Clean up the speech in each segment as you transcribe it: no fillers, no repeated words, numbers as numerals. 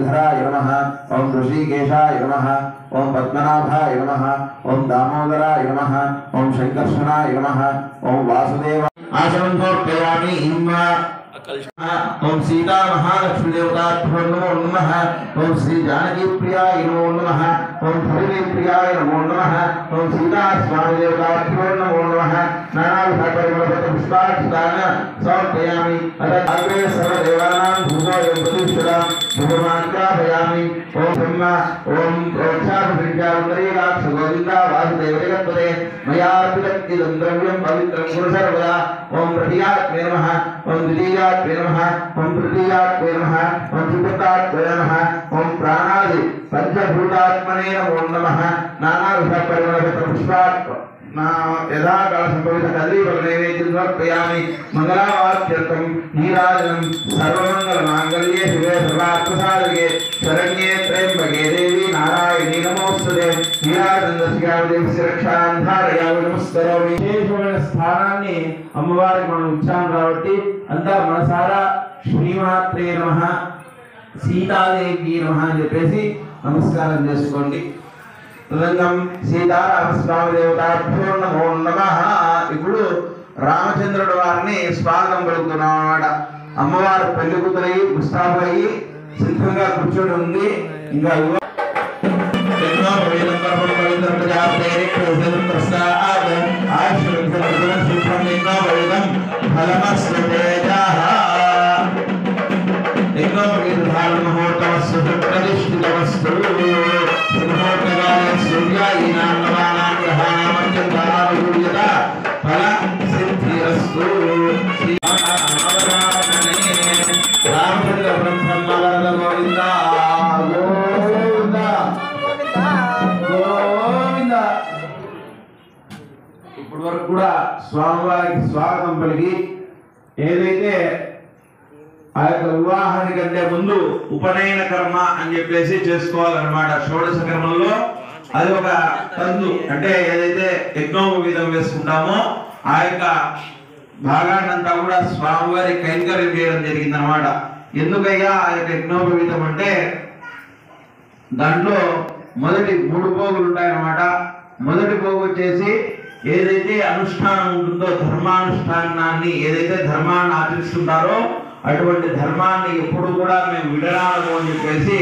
శ్రీధరాయ నమః ఓం ఋషికేశాయ నమః ఓం పద్మనాభాయ నమః ఓం దామోదరాయ నమః ఓం శంకర్షణాయ నమః ఓం వాసుదేవ ఆసనం సమర్పయామి ओम सीता महालक्ष्मी देवताभ्यो नमो नमः ओम श्री जानकी प्रियाय नमो नमः ओम धरणी प्रियाय नमो नमः ओम सीता स्वामी देवताभ्यो नमो नमः नानाविध परिमलपत्र पुष्पाक्षतान समर्पयामि अग्रे सर्वदेवानां भूतोऽयं प्रतिष्ठितः भगवान्काभयामि ओम ब्रह्मा ओम प्रोक्षाभिर्जावन्दरीकाक्ष गोविन्दा वासुदेवगणपते मयार्पितमिदं द्रव्यं पवित्रं कुरु सर्वदा ओम प्रतियात्मे नमः ओम द्वितीया नमः ओम तृतीयात्मे नमः ओम चतुर्थात्मे नमः ओम प्राणादि पंचभूतात्मने नमो नमः नानाविध परिमलपत्र पुष्पात् यथाकाल संभवित कदलीफलनैवेद्यं समर्पयामि मंगलावाक्यर्थं नीराजनं सर्वमंगलमांगल्ये शिवे सर्वार्थसाधके शरण्ये त्र्यंबके देवी नारायणी नमोस्तुते नीराजनस्य रक्षां धारयामि नमस्करोमि విశేషమైన స్థానాన్ని అమ్మవారికి మనం ఇచ్చాం కాబట్టి అంతా మనసారా శ్రీమాత్రే నమః సీతాదేవి నమః అని చెప్పేసి నమస్కారం చేసుకోండి. తదనంతరం సీతారామస్వామి దేవతాభ్యో నమో నమః. ఇప్పుడు రామచంద్రుడు వారిని స్వాగతం పలుకుతున్నాం అన్నమాట. అమ్మవారు పెళ్లి కూతురై ముస్తాబయ్యి సిద్ధంగా కూర్చొని ఉంది. ఇంకా ఇప్పటి వరకు కూడా స్వామివారికి స్వాగతం పలికి ఏదైతే ఆ యొక్క వివాహానికంటే ముందు ఉపనయన కర్మ అని చెప్పేసి చేసుకోవాలన్నమాట. షోడశ కర్మల్లో అది ఒక తంతు, అంటే ఏదైతే యజ్ఞోపవీతం వేసుకుంటామో ఆ యొక్క భాగాన్నంతా కూడా స్వామివారి కైంకర్యం చేయడం జరిగింది అనమాట. ఎందుకయ్యా ఆ యొక్క యజ్ఞోపవీతం అంటే దాంట్లో మొదటి 3 పోగులు ఉంటాయన్నమాట. మొదటి పోగు వచ్చేసి ఏదైతే అనుష్ఠానం ఉంటుందో ధర్మానుష్ఠానాన్ని, ఏదైతే ధర్మాన్ని ఆచరిస్తుంటారో అటువంటి ధర్మాన్ని ఎప్పుడు కూడా మేము విడనాడము అని చెప్పేసి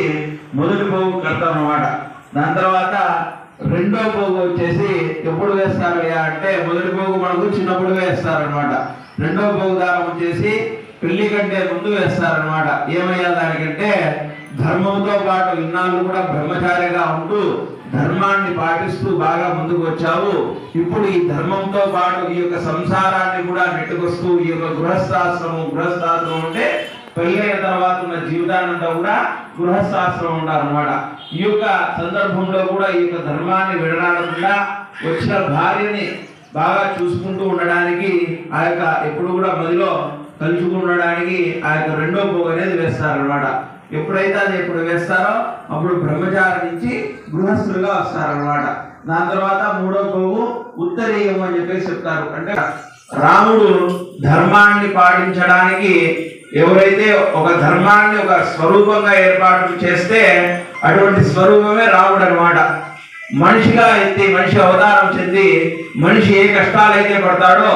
మొదటి పోగు కడతాం అన్నమాట. దాని తర్వాత రెండో పోగు వచ్చేసి ఎప్పుడు వేస్తారు అంటే మొదటి పోగు మనకు చిన్నప్పుడు వేస్తారనమాట. రెండో పోగు దారం వచ్చేసి పెళ్లి కంటే ముందు వేస్తారనమాట. ఏమయ్యా దానికంటే ధర్మంతో పాటు ఇన్నాళ్ళు కూడా బ్రహ్మచారిగా ఉంటూ ధర్మాన్ని పాటిస్తూ బాగా ముందుకు వచ్చావు. ఇప్పుడు ఈ ధర్మంతో పాటు ఈ యొక్క సంసారాన్ని కూడా నెట్టుకొస్తూ ఈ యొక్క గృహస్థాశ్రమం అంటే పెళ్ళైన తర్వాత ఉన్న జీవితాన్నంతా కూడా గృహస్థాశ్రమం ఉండాలన్నమాట. ఈ యొక్క సందర్భంలో కూడా ఈ యొక్క ధర్మాన్ని విడనాడకుండా వచ్చిన భార్యని బాగా చూసుకుంటూ ఉండడానికి ఆ యొక్క ఎప్పుడు కూడా మదిలో కలుసుకుండడానికి ఆ యొక్క రెండో పోగు అనేది వేస్తారనమాట. ఎప్పుడైతే అది ఎప్పుడు వేస్తారో అప్పుడు బ్రహ్మచారి నుంచి గృహస్థులుగా వస్తారనమాట. దాని తర్వాత మూడో పోగు ఉత్తరీయం అని చెప్పేసి చెప్తారు. అంటే రాముడు ధర్మాన్ని పాటించడానికి ఎవరైతే ఒక ధర్మాన్ని ఒక స్వరూపంగా ఏర్పాటు చేస్తే అటువంటి స్వరూపమే రాముడు అనమాట. మనిషిగా ఎత్తి మనిషి అవతారం చెంది మనిషి ఏ కష్టాలైతే పడతాడో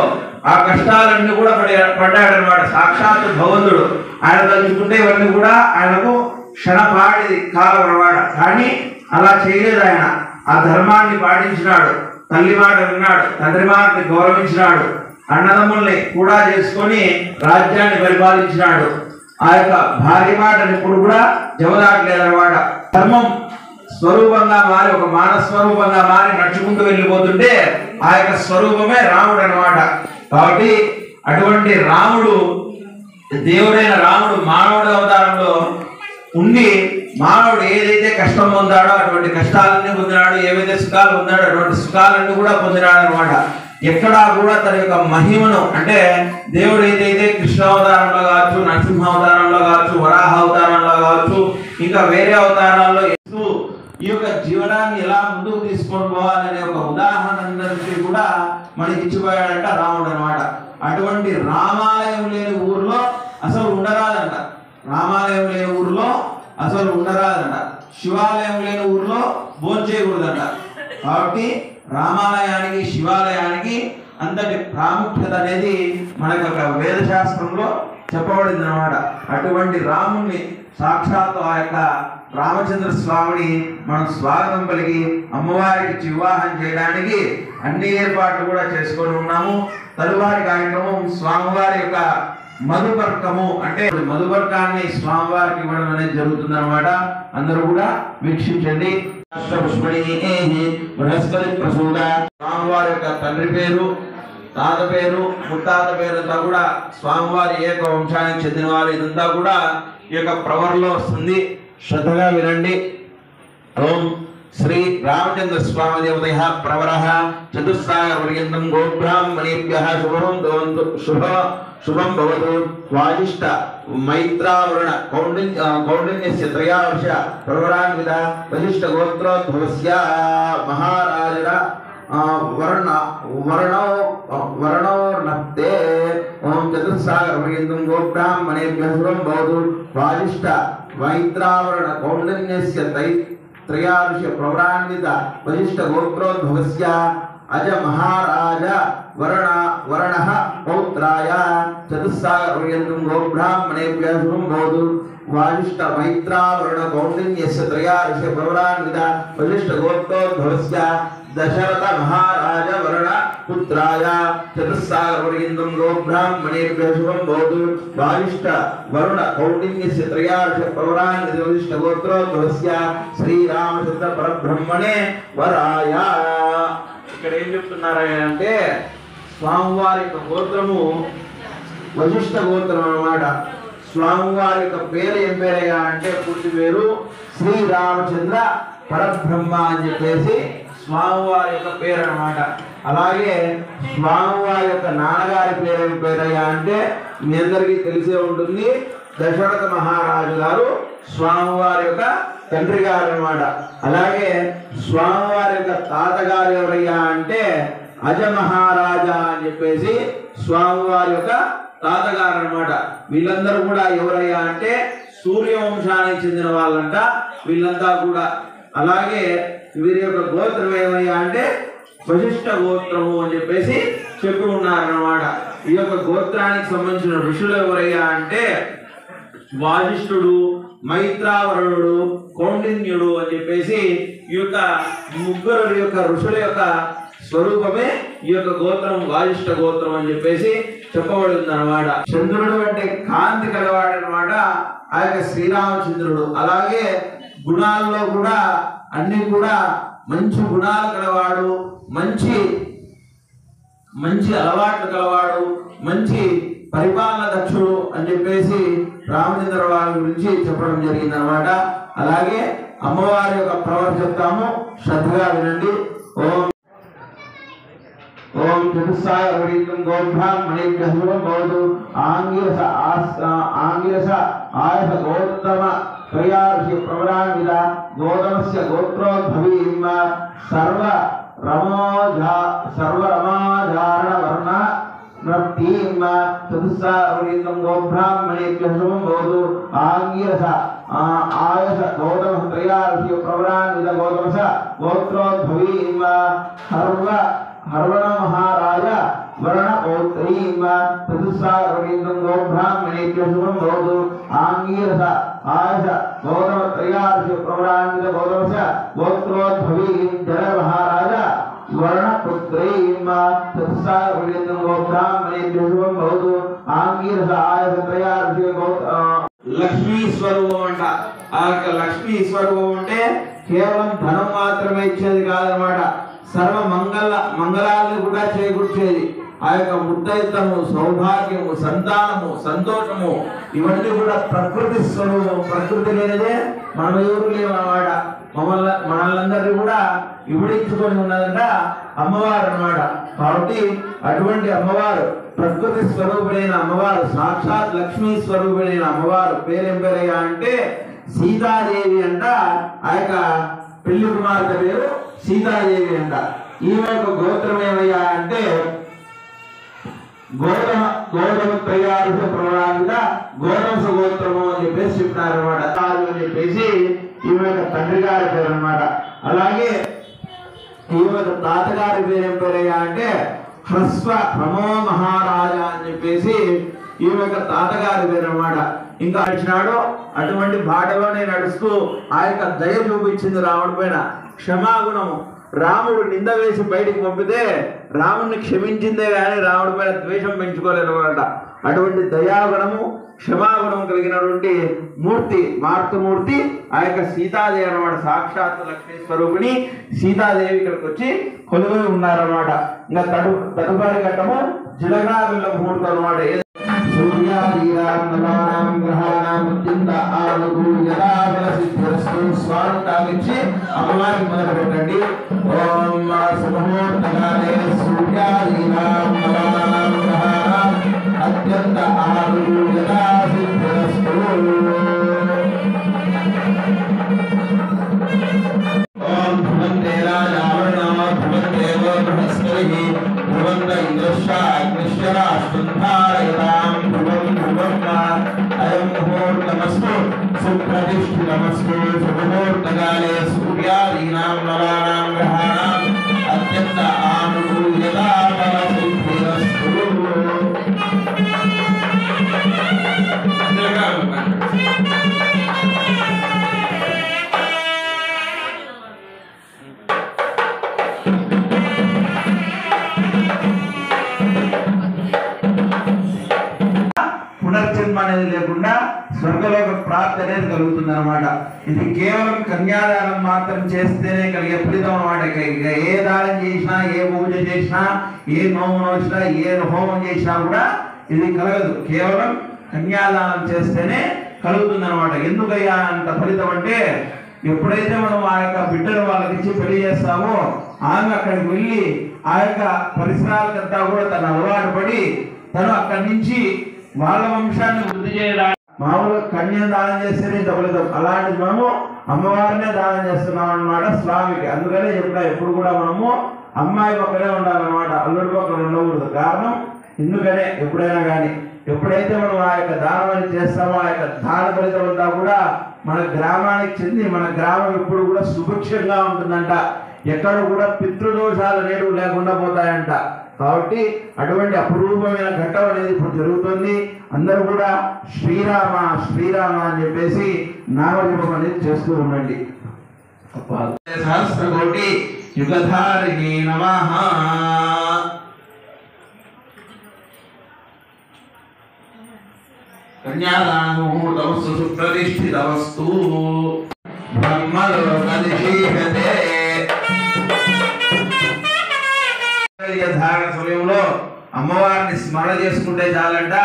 ఆ కష్టాలన్నీ కూడా పడ్డాడనమాట. సాక్షాత్తు భగవంతుడు ఆయన తలుచుకుంటే ఇవన్నీ కూడా ఆయనకు క్షణపాడి కాలం అనమాట. కానీ అలా చేయలేదు. ఆయన ఆ ధర్మాన్ని పాటించినాడు, తల్లి మాట విన్నాడు, తండ్రి మాటని గౌరవించినాడు, అన్నదమ్ముల్ని కూడా చేసుకొని రాజ్యాన్ని పరిపాలించినాడు. ఆ యొక్క భార్య మాటని ఇప్పుడు కూడా జవదాటలేదన్నమాట. ధర్మం స్వరూపంగా మారి ఒక మానస్వరూపంగా మారి నడుచుకుంటూ వెళ్ళిపోతుంటే ఆ యొక్క స్వరూపమే రాముడు అనమాట. కాబట్టి అటువంటి రాముడు, దేవుడైన రాముడు మానవుడి అవతారంలో ఉండి మానవుడు ఏదైతే కష్టం పొందాడో అటువంటి కష్టాలన్నీ పొందినాడు, ఏవైతే సుఖాలు పొందాడో అటువంటి సుఖాలన్నీ కూడా పొందినాడు అనమాట. ఎక్కడా కూడా తన యొక్క మహిమను, అంటే దేవుడు ఏదైతే కృష్ణ అవతారంలో కావచ్చు, నరసింహ అవతారంలో కావచ్చు, వరాహ అవతారంలో కావచ్చు, ఇంకా వేరే అవతారాల్లో ఈ యొక్క జీవనాన్ని ఎలా ముందుకు తీసుకొని పోవాలనే ఒక ఉదాహరణ కూడా మనకి ఇచ్చిపోయాడంట రాముడు అనమాట. అటువంటి రామాలయం లేని ఊర్లో అసలు ఉండరాదంట. రామాలయం లేని ఊర్లో అసలు ఉండరాదంట. శివాలయం లేని ఊర్లో భోజనం చేయకూడదంట. కాబట్టి రామాలయానికి శివాలయానికి అంతటి ప్రాముఖ్యత అనేది మనకు ఒక వేదశాస్త్రంలో చెప్పబడింది అన్నమాట. అటువంటి రాముణ్ణి సాక్షాత్ ఆ యొక్క రామచంద్ర స్వామిని మనం స్వాగతం పలికి అమ్మవారికి వివాహం చేయడానికి అన్ని ఏర్పాట్లు కూడా చేసుకొని ఉన్నాము. తదుపరి కార్యక్రమం స్వామివారి యొక్క మధుపర్కము, అంటే మధుపర్కాన్ని స్వామివారికి ఇవ్వడం అనేది జరుగుతుంది అన్నమాట. అందరూ కూడా వీక్షించండి. బృహస్పతి ప్రసూత స్వామివారి యొక్క తండ్రి పేరు, తాత పేరు, ముత్తాత పేరు అంతా కూడా స్వామివారి ఏక వంశానికి చెందిన వారు. ఇదంతా కూడా ఈ యొక్క ప్రవర్లో వస్తుంది. శ్రద్ధగా వినండి. ఓం శ్రీ రామచంద్ర స్వామి దేవతయ ప్రవర చతుస్సాగర పర్యంతం గోబ్రాహ్మణేభ్యః శుభం భవతు. వాజిష్ట మైత్రావరణ కౌండిన్యస్య త్రయావర్ష ప్రవరాన్విత వశిష్ఠ గోత్రోద్భవస్య మహారాజర వర్ణోర్నప్తే. ఓం చతుస్సాగర పర్యంతం గోబ్రాహ్మణేభ్యః శుభం భవతు. వాజిష్ట మైత్రావరణ కౌండిన్యస్య త్రయావర్ష ప్రవరాన్విత వశిష్ఠ గోత్రోద్భవస్య అజ మహారాజ వర్ణః పౌత్రాయ చతుస్సాగర పర్యంతం గోబ్రాహ్మణేభ్యః శుభం భవతు. వాజిష్ఠ మైత్రావరణ కౌండిన్యస్య త్రయావర్ష ప్రవరాన్విత వశిష్ఠ గోత్రోద్భవస్య దశరథ మహారాజ వర్ణ పుత్రాయ చతుస్సాగర పర్యంతం గోబ్రాహ్మణేభ్యః శుభం భవతు. వాజిష్ఠ వరుణ కౌండిన్యస్య త్రయావర్ష ప్రవరాన్విత వశిష్ఠ గోత్రోద్భవస్య శ్రీరామచంద్ర పరబ్రహ్మణే వరాయ. ఇక్కడ ఏం చెప్తున్నారంటే స్వామివారి యొక్క గోత్రము వశిష్ఠ గోత్రం అన్నమాట. స్వామివారి యొక్క పేరు ఏం పేరయ్యా అంటే పూర్తి పేరు శ్రీరామచంద్ర పరబ్రహ్మ అని చెప్పేసి స్వామివారి యొక్క పేరు అన్నమాట. అలాగే స్వామివారి యొక్క నాన్నగారి పేరు ఏం పేరయ్యా అంటే మీ అందరికీ తెలిసే ఉంటుంది, దశరథ మహారాజు గారు స్వామివారి యొక్క తండ్రి గారు అన్నమాట. అలాగే స్వామివారి యొక్క తాతగారు ఎవరయ్యా అంటే అజ మహారాజా అని చెప్పేసి స్వామివారి యొక్క తాతగారు అన్నమాట. వీళ్ళందరూ కూడా ఎవరయ్యా అంటే సూర్యవంశానికి చెందిన వాళ్ళంట వీళ్ళంతా కూడా. అలాగే వీరి యొక్క గోత్రం ఏమయ్యా అంటే వశిష్ఠ గోత్రము అని చెప్పేసి చెప్పి ఉన్నారన్నమాట. ఈ యొక్క గోత్రానికి సంబంధించిన ఋషులు ఎవరయ్యా అంటే వాజిష్ఠుడు, మైత్రావరుణుడు, కౌండిన్యుడు అని చెప్పేసి ఈ యొక్క ముగ్గురు యొక్క ఋషుల యొక్క స్వరూపమే ఈ యొక్క గోత్రం వాజిష్ఠ గోత్రం అని చెప్పేసి చెప్పబడింది అనమాట. చంద్రుడు అంటే కాంతి కలవాడు అనమాట ఆ యొక్క శ్రీరామచంద్రుడు. అలాగే గుణాల్లో కూడా అన్ని కూడా మంచి గుణాలు కలవాడు, మంచి అలవాట్లు కలవాడు, మంచి పరిపాలన దక్షుడు అని చెప్పేసి రామచంద్ర వారి గురించి చెప్పడం జరిగింది అనమాట. అలాగే అమ్మవారి యొక్క ప్రవర్ చెప్తాము, శ్రద్ధగా వినండి. ఓం చతుస్సాగర పర్యంతం గోబ్రాహ్మణేభ్యః శుభం భవతు. ఆంగిరస ఆయస గోత్తమ త్రయార్షి ప్రవరాన్విత గోతమస్య గోత్రోద్భవీం సర్వరమాధారణ వర్ణ నృప్తీం చతుస్సాగర పర్యంతం గోబ్రాహ్మణేభ్యః శుభం భవతు. ఆంగిరస ఆయస గౌతమ త్రయార్షి ప్రవరాన్విత గోతమస్య గోత్రోద్భవీం హర్వణ మహారాజ వర్ణ పౌత్రీం చతుస్సాగర పర్యంతం గోబ్రాహ్మణేభ్యః శుభం భవతు. ఆంగీరస ఆయస గౌతమ త్రయార్షి ప్రవరాన్విత గౌతమస్య గోత్రోద్భవీం జన మహారాజ వర్ణ పుత్రీం చతుస్సాగర పర్యంతం గోబ్రాహ్మణేభ్యః శుభం భవతు. ఆంగీరస ఆయస త్రయార్షి లక్ష్మీ స్వరూపం అంట. ఆ యొక్క లక్ష్మీ స్వరూపం అంటే కేవలం ధనం మాత్రమే ఇచ్చేది కాదనమాట, సర్వ మంగళాలను కూడా చేకూర్చేది. ఆ యొక్క ముత్తైతము, సౌభాగ్యము, సంతానము, సంతోషము ఇవన్నీ కూడా ప్రకృతి స్వరూపం. ప్రకృతి లేనిదే మనం ఎవరు లేవన్నమాట. మనల్ని కూడా ఇవిడించుకొని ఉన్నదంట అమ్మవారు అన్నమాట. కాబట్టి అటువంటి అమ్మవారు ప్రకృతి స్వరూపుడైన అమ్మవారు, సాక్షాత్ లక్ష్మీ స్వరూపుడైన అమ్మవారు పేరేం పేరయ్యా అంటే సీతాదేవి అంట. ఆ యొక్క పెళ్లి కుమార్తె పేరు సీతాదేవి అంట. ఈమె యొక్క గోత్రం ఏమయ్యా అంటే గౌతమ గౌతమ త్రయారుష ప్రవణాలుగా గౌతమ గోత్రము అని చెప్పేసి చెప్పినారు అనమాట. అని చెప్పేసి ఈమె యొక్క తండ్రి గారి పేరు అనమాట. అలాగే ఈమె యొక్క తాతగారి పేరు ఏం పేరయ్యా అంటే హ్రస్వ ప్రమో మహారాజా అని చెప్పేసి ఈమె యొక్క తాతగారి పేరు అనమాట. ఇంకా నడిచినాడు అటువంటి బాటలోనే నడుస్తూ ఆ యొక్క దయ చూపించింది రాముడి పైన, క్షమాగుణము. రాముడు నింద వేసి బయటికి పంపితే రాముడిని క్షమించిందే కానీ రాముడి పైన ద్వేషం పెంచుకోలేదు అనమాట. అటువంటి దయాగుణము క్షమాగుణం కలిగినటువంటి మూర్తి మాతృమూర్తి ఆ యొక్క సీతాదేవి అనమాట. సాక్షాత్ లక్ష్మీ స్వరూపిణి సీతాదేవి ఇక్కడికి వచ్చి కొలువై ఉన్నారన్నమాట. ఇంకా తదుపరి ఘట్టము జిలగావిల్ల ముహూర్తం అనమాట. స్వాగతాన్నిచ్చి అమ్మవారికి మొదలు పెట్టండి. ఓం శుభముహూర్తకాలే సూర్యాదీనాం నవానాం గ్రహాణాం అత్యంత ఆనుకూల్యతా సిద్ధిరస్తు. ఓం భువంతే రాజావరణో భువంతేవో బృహస్పతిః భువంత ఇంద్రశ్చ అగ్నిశ్చ రాష్ట్రంధారయతాం భువం భువం అయం ముహూర్తమస్తు సుప్రతిష్ఠితమస్తు. శుభముహూర్తకాలే సూర్యాదీనాం నవానాం గ్రహాణాం అత్యంత ఆనుకూల్యతా సిద్ధిరస్తు. పునర్జన్మ అనేది లేకుండా స్వర్గలోక ప్రాప్తి అనేది కలుగుతుంది అనమాట. ఇది కేవలం కన్యాదానం మాత్రం చేస్తేనే కలిగే ఫలితం అనమాట. ఏ దానం చేసినా, ఏ పూజ చేసినా, ఏ నోము నోచినా, ఏ హోమం చేసినా కూడా ఇది కలగదు. కేవలం కన్యాదానం చేస్తేనే కలుగుతుంది అనమాట. ఎందుకయ్యా అంత ఫలితం అంటే, ఎప్పుడైతే మనం ఆ యొక్క బిడ్డను వాళ్ళకి ఇచ్చి పెళ్లి చేస్తామో ఆమె అక్కడికి వెళ్ళి ఆ యొక్క పరిసరాలకంతా కూడా తను అలవాటు పడి తను అక్కడి నుంచి వాళ్ళ వంశాన్ని వృద్ధి చేయడానికి మామూలుగా కన్యను దానం చేస్తేనే ఇంత ఫలితం. అలాంటిది మనము అమ్మవారినే దానం చేస్తున్నాం అనమాట స్వామికి. అందుకనే చెప్పిన ఎప్పుడు కూడా మనము అమ్మాయి పక్కనే ఉండాలన్నమాట, అల్లుడి పక్కన ఉండకూడదు. కారణం ఎందుకనే ఎప్పుడైనా కానీ ఎప్పుడైతే మనం ఆ యొక్క దానం అని చేస్తామో ఆ యొక్క దాన ఫలితం అంతా కూడా మన గ్రామానికి చెంది మన గ్రామం ఎప్పుడు కూడా సుభిక్షంగా ఉంటుందంట. ఎక్కడ కూడా పితృదోషాలు అనేవి లేకుండా పోతాయంట. కాబట్టి అటువంటి అపురూపమైన ఘట్టం అనేది ఇప్పుడు జరుగుతుంది. అందరూ కూడా శ్రీరామ శ్రీరామ అని చెప్పేసి నామజపం అనేది చేస్తూ ఉండండి. సహస్రకోటి యుగధారిణి నమః. కన్యాదానముహూర్తమస్తు సుప్రతిష్ఠితమస్తు. బ్రహ్మలోకదిశీయతే. ధారణ సమయంలో అమ్మవారిని స్మరణ చేసుకుంటే చాలంట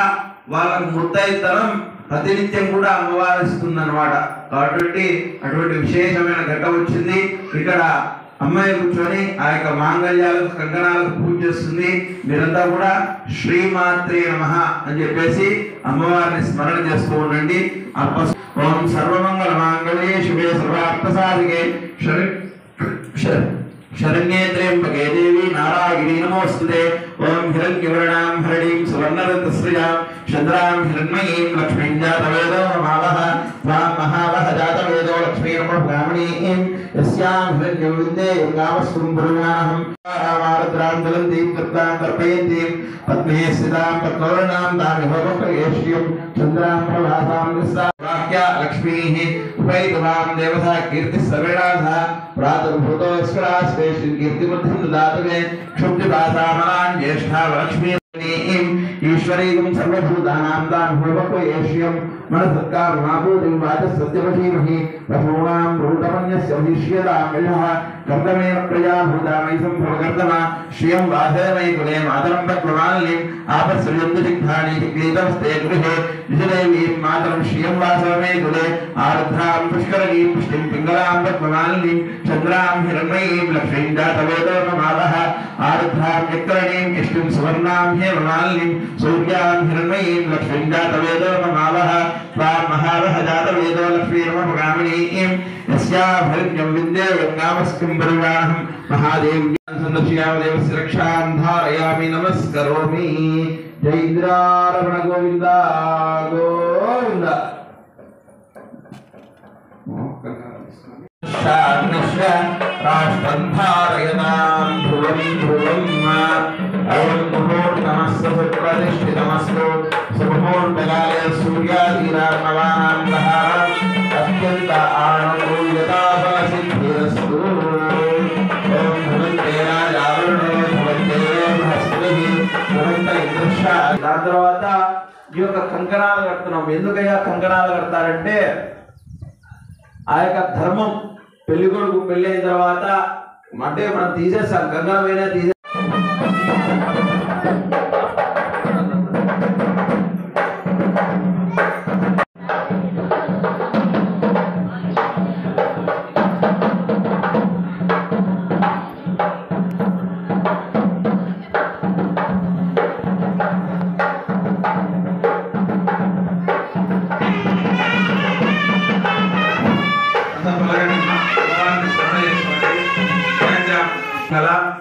వాళ్ళకు ముత్తైతనం ప్రతినిత్యం కూడా అమ్మవారు ఇస్తుంది అనమాట. కాబట్టి అటువంటి విశేషమైన ఘట్టం వచ్చింది. ఇక్కడ అమ్మాయి కూర్చొని ఆ యొక్క మాంగళ్యాలకు కంకణాలకు పూజ చేస్తుంది. మీరంతా కూడా శ్రీమాత్రే నమః అని చెప్పేసి అమ్మవారిని స్మరణ చేస్తూ ఉండండి. ఓం సర్వమంగళ మాంగళ్యే శివే సర్వార్థ సాధికే శరణ్యే త్ర్యంబకే దేవి నారాయణీ నమోస్తుతే. ఓం హిరణ్యవర్ణాం హరిణీం సువర్ణరత్నశ్రియాం చంద్రాం హిరణ్మయీం లక్ష్మీం జాతవేదో నమావః. త్వాం మహావః జాతవేదో లక్ష్మీం బ్రాహ్మణీం యస్యాం హిరణ్యం విద్యేయం గామస్వం బ్రహ్మాణం. రామారుద్రాం జ్వలంతీం కృత్తాం తర్పయంతీం పద్మే స్థితాం పద్మవర్ణాం తామిహోపయేష్యం చంద్రాం ప్రభాసాం వాక్య లక్ష్మీః ఉపైతవాం దేవతా కీర్తి సర్వేణాథ ప్రాదుర్భూతో స్వరాశ్రేష్ఠి కీర్తిబుద్ధిం దదాతుమే క్షుబ్ధిపాసామలాన్ జ్యేష్ఠా లక్ష్మీ ఈశ్వరీయం సర్వభూతానాం తామిహోపయేష్యం మనసత్కార్ మాభూతిం వాచ సత్యవశీమహి బహూనాం భూతమన్యస్య వశిష్యతాం యశః కర్తమేన ప్రజాభూతామై సంభవకర్తమ శ్రియం వాసయమై కులే మాతరం పద్మమాలినీం ఆపశ్రయంతు దిగ్ధాని క్రీతమస్తే గృహే విజయదేవీం మాతరం శ్రియం వాసయమై కులే ఆరుద్రాం పుష్కరగీం పుష్టిం పింగళాం పద్మమాలినీం చంద్రాం హిరణ్మయీం లక్ష్మీం జాతవేదో నమావః ఆరుద్రాం యక్కరణీం ఇష్టిం సువర్ణాం హేమమాలినీం సూర్యాం హిరణ్మయీం లక్ష్మీం జాతవేదో నమావః. త్వాం మహావః జాతవేదో లక్ష్మీర్మగామినీం యస్యాం హిరణ్యం విద్యేయం గామస్వం బ్రహ్మాణం. మహాదేవ్యాం సందర్శయామి దేవస్య రక్షాం ధారయామి నమస్కరోమి. जय इंद्रारमण गोविंद गोविंद राष्ट्रं धारयतां ध्रुवं ध्रुवम् प्रतिष्ठितमस्तु सुमुहूर्तकाले सूर्यादीनार्णवानां प्रहारम् अत्यन्त आनन्दोयताफलसिद्धिरस्तु ओम भगवते राजावरुणे भगवते बृहस्पतिः भगवत इंद्रश्च దాని తర్వాత ఈ యొక్క కంకణాలు కడుతున్నాం. ఎందుకయ్యా కంకణాలు కడతారంటే ఆ యొక్క ధర్మం పెళ్లి కొడుకు పెళ్లి అయిన తర్వాత అంటే మనం తీసేస్తాం కంకణం అయినా తీసే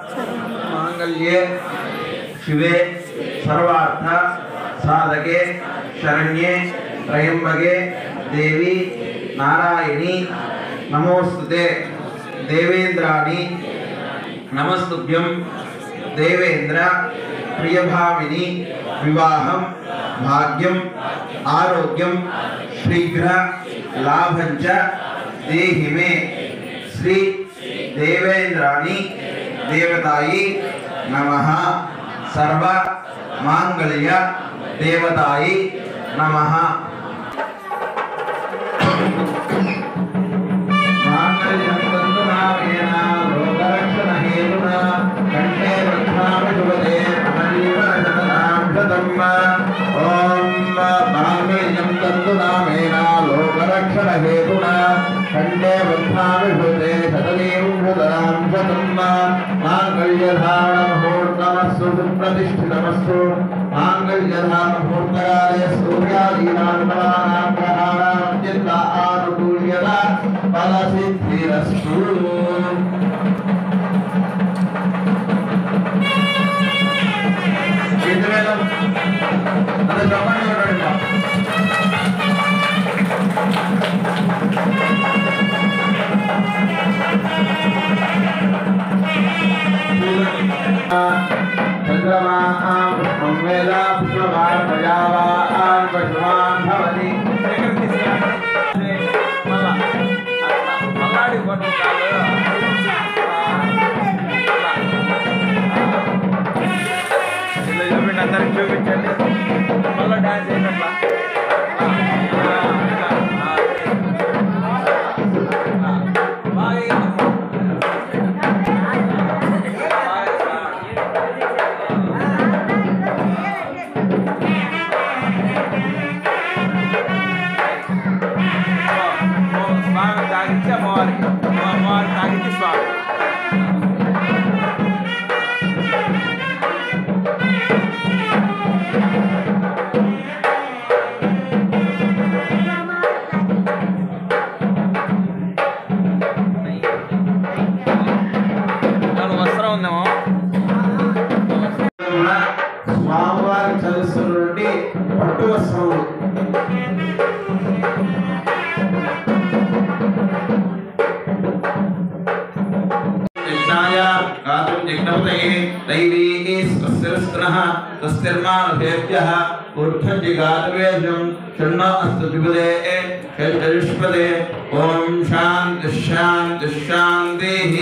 मांगल्ये शिवे सर्वार्थ साधके शरण्ये त्र्यंबके देवी नारायणी नमोस्तुते देवेन्द्राणि नमस्तुभ्यं देवेन्द्र प्रियभामिनी विवाहं भाग्यं आरोग्यं शीघ्र लाभं च देहि मे श्री देवेन्द्राणि देवतायि नमः सर्व मांगल्य देवतायि नमः मांगल्यं तन्तुनामेन लोकरक्षणहेतुना कण्ठे बध्नामि शुभदे ममजीवनशतनां शतम् ॐ मांगल्यं तन्तुनामेन लोकरक्षणहेतुना कण्ठे बध्नामि शुभदे शतदेव शतनां शतम् मांगल्यधारणमुहूर्तमस्तु सुप्रतिष्ठितमस्तु मांगल्यधारणमुहूर्तकाले सूर्यादीनां ग्रहाणामत्यन्त आनुकूल्यता फलसिद्धिरस्तु चंद्रमा पुष्पं वेद पुष्पवान् प्रजावान् पशुवान् भवति అందరికి చూపించండి మళ్ళీ డాన్స్ చేసినట్లా స్వామి తాగించి అమ్మవారికి తాగించి స్వామి స్వామివారికి చదువుతున్నటువంటి పట్టు వస్త్రములు गातुं जिग्नपतये दैवी स्वस्तिरस्तनः स्वस्तिर्मानुषेभ्यः ऊर्ध्वं जिगातवेशं शन्नो अस्तु द्विपदे षड्दशपदे ॐ शान्तिः शान्तिः शान्तिः